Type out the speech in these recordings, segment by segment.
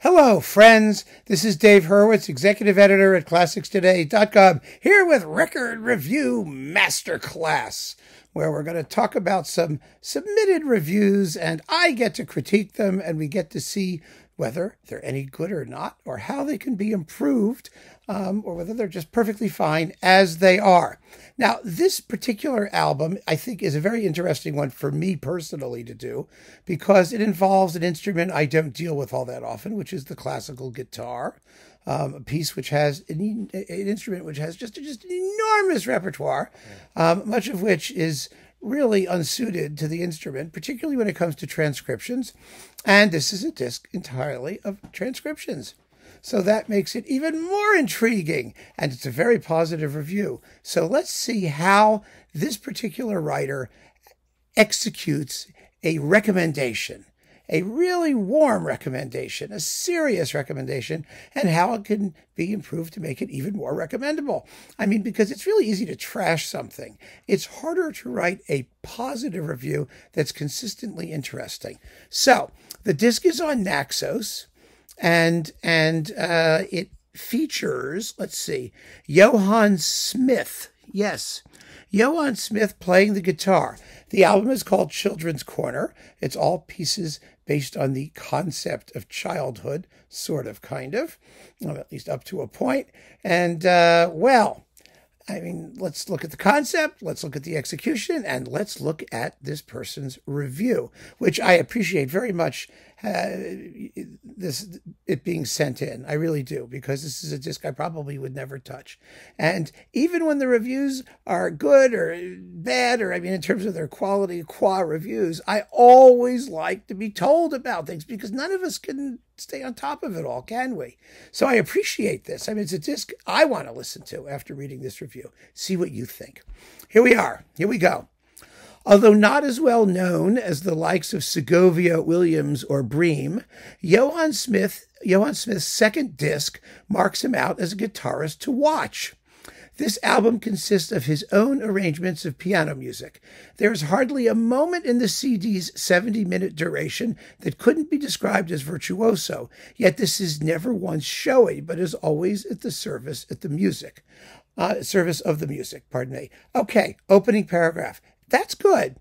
Hello, friends. This is Dave Hurwitz, executive editor at ClassicsToday.com, here with Record Review Masterclass, where we're going to talk about some submitted reviews, and I get to critique them, and we get to see whether they're any good or not, or how they can be improved, or whether they're just perfectly fine as they are. Now, this particular album, I think, is a very interesting one for me personally to do, because it involves an instrument I don't deal with all that often, which is the classical guitar, a piece which has an instrument which has just an enormous repertoire, much of which is really unsuited to the instrument, particularly when it comes to transcriptions. And this is a disc entirely of transcriptions. So that makes it even more intriguing, and it's a very positive review. So let's see how this particular writer executes a recommendation, a really warm recommendation, a serious recommendation, and how it can be improved to make it even more recommendable. I mean, because it's really easy to trash something. It's harder to write a positive review that's consistently interesting. So the disc is on Naxos, and it features, let's see, Johan Smith. Yes, Johan Smith playing the guitar. The album is called Children's Corner. It's all pieces based on the concept of childhood, sort of, kind of, well, at least up to a point. And, well, I mean, let's look at the concept, let's look at the execution, and let's look at this person's review, which I appreciate very much, it being sent in. I really do, because this is a disc I probably would never touch. And even when the reviews are good or bad, or I mean in terms of their quality, reviews, I always like to be told about things, because none of us can stay on top of it all, can we? So I appreciate this. I mean, it's a disc I want to listen to after reading this review. See what you think. Here we are. Here we go. Although not as well known as the likes of Segovia, Williams, or Bream, Johan Smith's second disc marks him out as a guitarist to watch. This album consists of his own arrangements of piano music. There is hardly a moment in the CD's 70-minute duration that couldn't be described as virtuoso, yet this is never once showy, but is always at the service of the music. Okay, opening paragraph. That's good.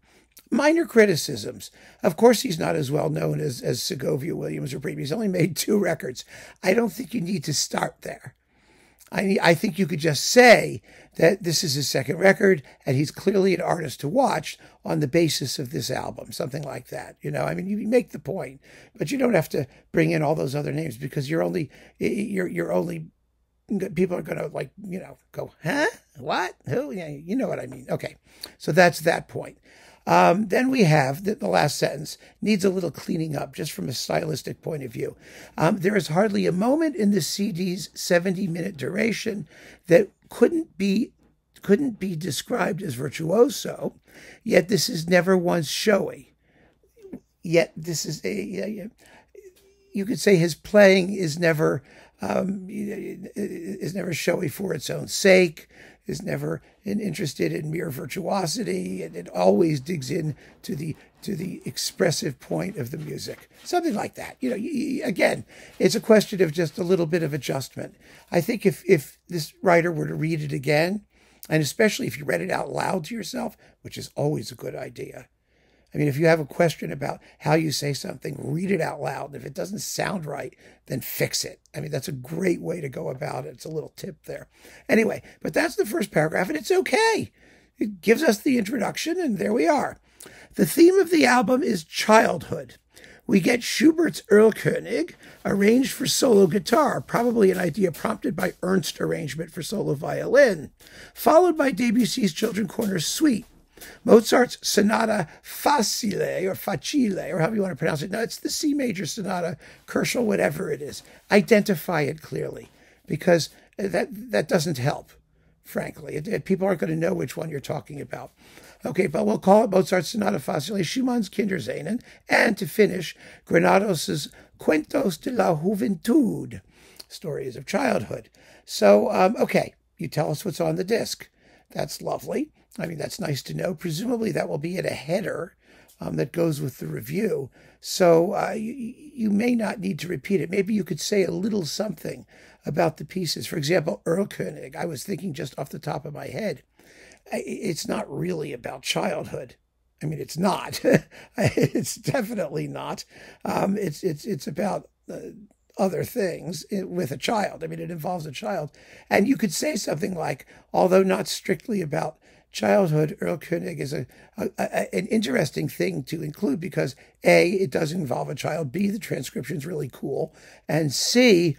Minor criticisms. Of course, he's not as well known as Segovia, Williams, or Bream. He's only made 2 records. I don't think you need to start there. I think you could just say that this is his second record, and he's clearly an artist to watch on the basis of this album, something like that. You know, I mean, you make the point, but you don't have to bring in all those other names, because you're only people are going to, like, you know, go, huh? What? Who? Yeah, you know what I mean. Okay, so that's that point. Then we have the last sentence needs a little cleaning up just from a stylistic point of view. There is hardly a moment in the CD's 70-minute duration that couldn't be described as virtuoso, yet this is never once showy. Yet this is you could say his playing is never showy for its own sake, is never interested in mere virtuosity, and it always digs in to the expressive point of the music. Something like that. You know, again, it's a question of just a little bit of adjustment. I think if this writer were to read it again, and especially if you read it out loud to yourself, which is always a good idea. I mean, if you have a question about how you say something, read it out loud. If it doesn't sound right, then fix it. I mean, that's a great way to go about it. It's a little tip there. Anyway, but that's the first paragraph, and it's okay. It gives us the introduction, and there we are. The theme of the album is childhood. We get Schubert's Erlkönig, arranged for solo guitar, probably an idea prompted by Ernst's arrangement for solo violin, followed by Debussy's Children's Corner Suite, Mozart's Sonata Facile, or however you want to pronounce it. No, it's the C major sonata, Kerschel, whatever it is. Identify it clearly, because that doesn't help, frankly. People aren't going to know which one you're talking about. Okay, but we'll call it Mozart's Sonata Facile, Schumann's Kindersehnen, and to finish, Granados' Cuentos de la Juventud, Stories of Childhood. So, okay, you tell us what's on the disc. That's lovely. I mean, that's nice to know. Presumably that will be in a header that goes with the review. So you may not need to repeat it. Maybe you could say a little something about the pieces. For example, Erlkönig, I was thinking just off the top of my head, it's not really about childhood. I mean, it's not. It's definitely not. It's about other things with a child. I mean, it involves a child. And you could say something like, although not strictly about childhood, Erlkönig is an interesting thing to include because A, it does involve a child, B, the transcription is really cool, and C,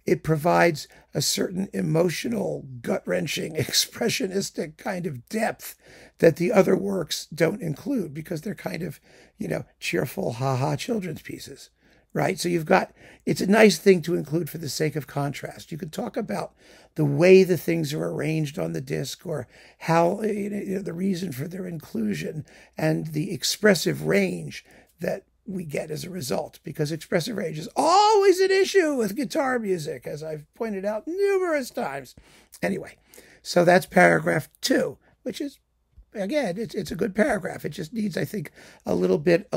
it provides a certain emotional, gut-wrenching, expressionistic kind of depth that the other works don't include because they're kind of, cheerful, ha-ha children's pieces, right? So it's a nice thing to include for the sake of contrast. You could talk about the way the things are arranged on the disc or how, the reason for their inclusion and the expressive range that we get as a result, because expressive range is always an issue with guitar music, as I've pointed out numerous times. Anyway, so that's paragraph 2, which is, again, it's a good paragraph. It just needs, I think, a little bit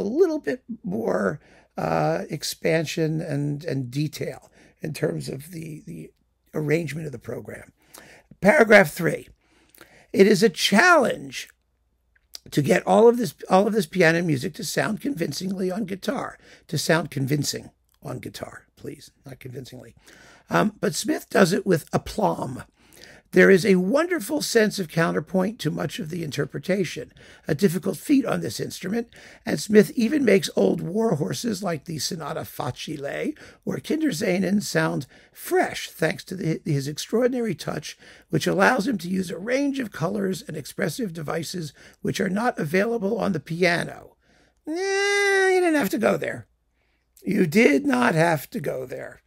more expansion and detail in terms of the arrangement of the program. Paragraph 3. It is a challenge to get all of this piano music to sound convincingly on guitar, please, not convincingly. But Smith does it with aplomb. There is a wonderful sense of counterpoint to much of the interpretation, a difficult feat on this instrument, and Smith even makes old war horses like the Sonata Facile or Kindersehnen sound fresh thanks to his extraordinary touch, which allows him to use a range of colors and expressive devices which are not available on the piano. You didn't have to go there. You did not have to go there,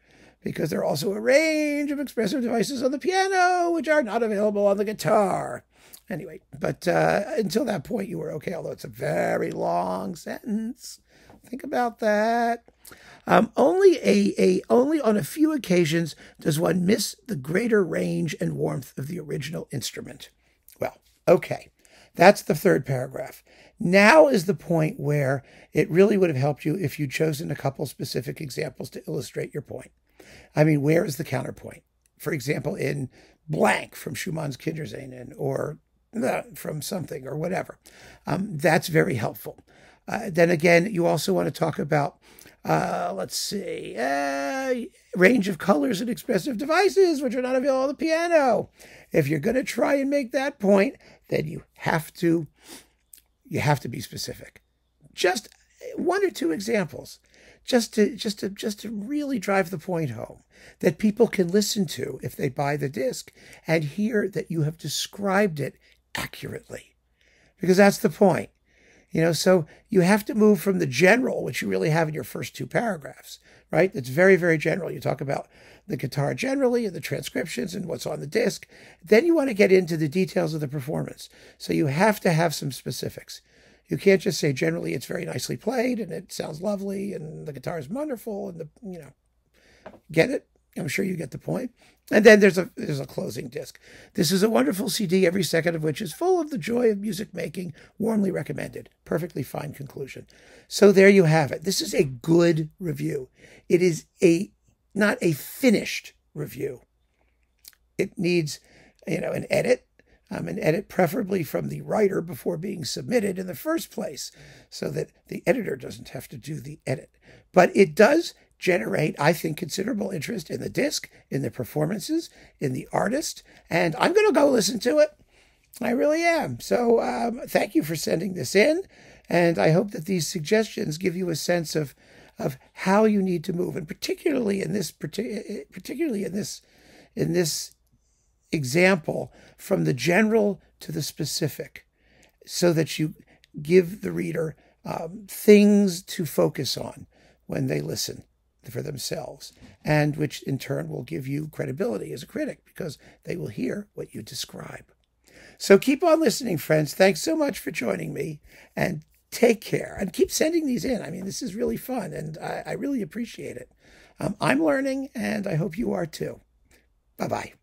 because there are also a range of expressive devices on the piano which are not available on the guitar. Anyway, but until that point, you were okay, although it's a very long sentence. Think about that. Only on a few occasions does one miss the greater range and warmth of the original instrument. Well, okay, that's the third paragraph. Now is the point where it really would have helped you if you'd chosen a couple specific examples to illustrate your point. I mean, where is the counterpoint? For example, in blank from Schumann's Kindersehnen or from something or whatever. That's very helpful. Then again, you also want to talk about, range of colors and expressive devices, which are not available on the piano. If you're going to try and make that point, then you have to be specific. Just one or two examples. Just to really drive the point home that people can listen to if they buy the disc and hear that you have described it accurately, because that's the point. So you have to move from the general, which you really have in your first 2 paragraphs, right? It's very, very general. You talk about the guitar generally and the transcriptions and what's on the disc. Then you want to get into the details of the performance. So you have to have some specifics. You can't just say generally it's very nicely played and it sounds lovely and the guitar is wonderful and get it? I'm sure you get the point. And then there's a closing disc. This is a wonderful CD, every second of which is full of the joy of music making, warmly recommended. Perfectly fine conclusion. So there you have it. This is a good review. It is not a finished review. It needs, an edit. An edit preferably from the writer before being submitted in the first place, so that the editor doesn't have to do the edit. But it does generate, I think, considerable interest in the disc, in the performances, in the artist, and I'm going to go listen to it. I really am. So thank you for sending this in, and I hope that these suggestions give you a sense of how you need to move, and particularly in this example, from the general to the specific, so that you give the reader things to focus on when they listen for themselves, and which in turn will give you credibility as a critic because they will hear what you describe. So keep on listening, friends. Thanks so much for joining me, and take care. And keep sending these in. I mean, this is really fun, and I really appreciate it. I'm learning, and I hope you are too. Bye-bye.